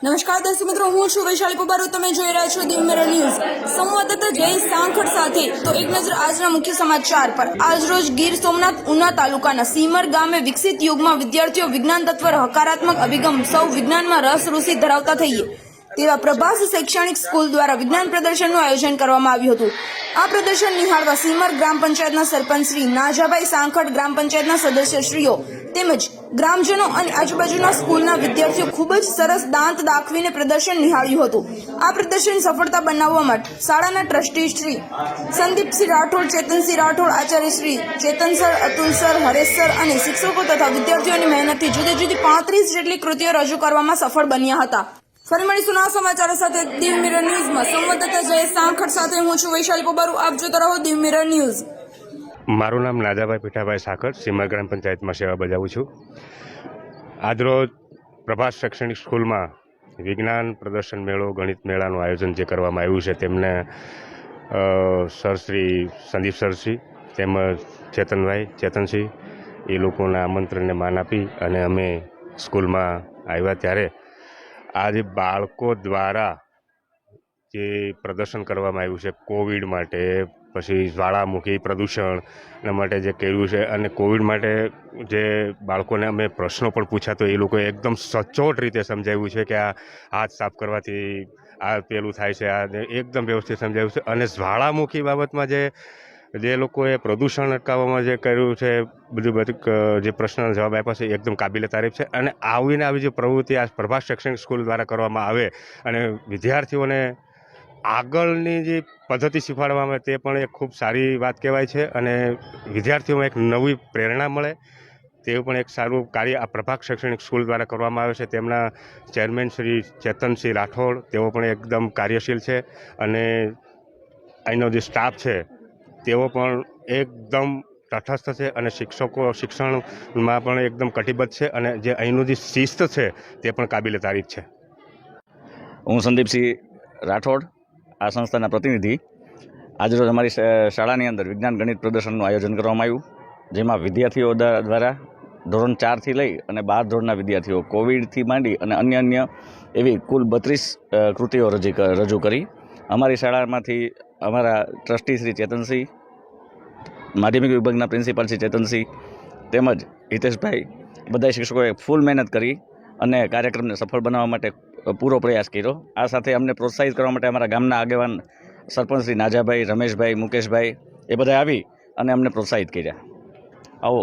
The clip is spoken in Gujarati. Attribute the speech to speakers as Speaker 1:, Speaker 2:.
Speaker 1: નમસ્કાર દર્શક મિત્રો, હું છું વૈશાલી પોબારુ. તમે જોઈ રહ્યા છો દીવ મિરર ન્યૂઝ. સંવાદદાતા જય સાંખડ સાથે તો એક નજર આજના મુખ્ય સમાચાર પર. આજરોજ ગીર સોમનાથ ઉના તાલુકાના સીમર ગામે વિકસિત યુગમાં વિદ્યાર્થીઓ વિજ્ઞાન તત્વ હકારાત્મક અભિગમ સૌ વિજ્ઞાનમાં રસ રુચિ ધરાવતા થઈએ તેવા પ્રભાસ શૈક્ષણિક સ્કૂલ દ્વારા વિજ્ઞાન પ્રદર્શનનું આયોજન કરવામાં આવ્યું હતું. આ પ્રદર્શન નિહાળવા સીમર ગ્રામ પંચાયતના સરપંચ શ્રી નાજાભાઈ સાંખડ, ગ્રામ પંચાયતના સદસ્યશ્રીઓ તેમજ ગ્રામજનો અને આજુબાજુના સ્કૂલના વિદ્યાર્થીઓ ખૂબ જ સરસ દાંત દાખવીને પ્રદર્શન નિહાળ્યું હતું. આ પ્રદર્શન સફળતા બનાવવા માટે શાળાના ટ્રસ્ટી શ્રી સંદીપસિંહ રાઠોડ, ચેતનસિંહ રાઠોડ, આચાર્ય Shri Chetan sir, Atul sir, Haresh sir અને શિક્ષકો તથા વિદ્યાર્થીઓની મહેનતથી જુદી જુદી 35 જેટલી કૃતિઓ રજૂ કરવામાં સફળ બન્યા હતા. ફરી મળીશું નવા સમાચારો સાથે દીવ મિરર ન્યૂઝમાં. સંવાદદાતા જય સાંખડ સાથે હું છું વૈશાલી પોબારુ. આપ જોતા રહો દીવ મિરર ન્યૂઝ.
Speaker 2: મારું નામ નાજાભાઈ પીઠાભાઈ સાકર, સીમર ગ્રામ પંચાયતમાં સેવા બજાવું છું. આજરોજ પ્રભાસ શૈક્ષણિક સ્કૂલમાં વિજ્ઞાન પ્રદર્શન મેળો, ગણિત મેળાનું આયોજન જે કરવામાં આવ્યું છે તેમને સર શ્રી સંદીપ સરશ્રી તેમજ ચેતનસિંહ એ લોકોના આમંત્રણને માન આપી અને અમે સ્કૂલમાં આવ્યા ત્યારે આજે બાળકો દ્વારા જે પ્રદર્શન કરવામાં આવ્યું છે કોવિડ માટે, પછી જ્વાળામુખી પ્રદૂષણ માટે જે કર્યું છે અને કોવિડ માટે જે બાળકોને અમે પ્રશ્નો પણ પૂછ્યા તો એ લોકોએ એકદમ સચોટ રીતે સમજાવ્યું છે કે આ હાથ સાફ કરવાથી આ પેલું થાય છે, આ એકદમ વ્યવસ્થિત સમજાવ્યું છે. અને જ્વાળામુખી બાબતમાં જે લોકોએ પ્રદૂષણ અટકાવવામાં જે કર્યું છે, બધું જે પ્રશ્નના જવાબ આપ્યા છે એકદમ કાબિલે તારીફ છે. અને આવી જે પ્રવૃત્તિ આ પ્રભાસ શૈક્ષણિક સ્કૂલ દ્વારા કરવામાં આવે અને વિદ્યાર્થીઓને આગળની જે પદ્ધતિ શીખવાડવામાં આવે તે પણ એક ખૂબ સારી વાત કહેવાય છે. અને વિદ્યાર્થીઓમાં એક નવી પ્રેરણા મળે તેવું પણ એક સારું કાર્ય આ પ્રભાસ શૈક્ષણિક સ્કૂલ દ્વારા કરવામાં આવે છે. તેમના ચેરમેન શ્રી ચેતનસિંહ રાઠોડ તેઓ પણ એકદમ કાર્યશીલ છે અને અહીંનો જે સ્ટાફ છે તેઓ પણ એકદમ તટસ્થ છે અને શિક્ષણમાં પણ એકદમ કટિબદ્ધ છે અને જે અહીંનું જે શિસ્ત છે તે પણ કાબિલે તારીફ છે.
Speaker 3: હું સંદીપસિંહ રાઠોડ, આ સંસ્થાના પ્રતિનિધિ. આજરોજ અમારી શાળાની અંદર વિજ્ઞાન ગણિત પ્રદર્શનનું આયોજન કરવામાં આવ્યું, જેમાં વિદ્યાર્થીઓ દ્વારા ધોરણ 4થી લઈ અને 12 ધોરણના વિદ્યાર્થીઓ કોવિડથી માંડી અને અન્ય એવી કુલ 32 કૃતિઓ રજૂ કરી. અમારી શાળામાંથી અમારા ટ્રસ્ટી શ્રી ચેતનસિંહ, માધ્યમિક વિભાગના પ્રિન્સિપાલ શ્રી ચેતનસિંહ તેમજ હિતેશભાઈ, બધા શિક્ષકોએ ફૂલ મહેનત કરી અને કાર્યક્રમને સફળ બનાવવા માટે પૂરો પ્રયાસ કર્યો. આ સાથે અમને પ્રોત્સાહિત કરવા માટે અમારા ગામના આગેવાન સરપંચ શ્રી નાજાભાઈ, રમેશભાઈ, મુકેશભાઈ એ બધા આવી અને અમને પ્રોત્સાહિત કર્યા. આવો.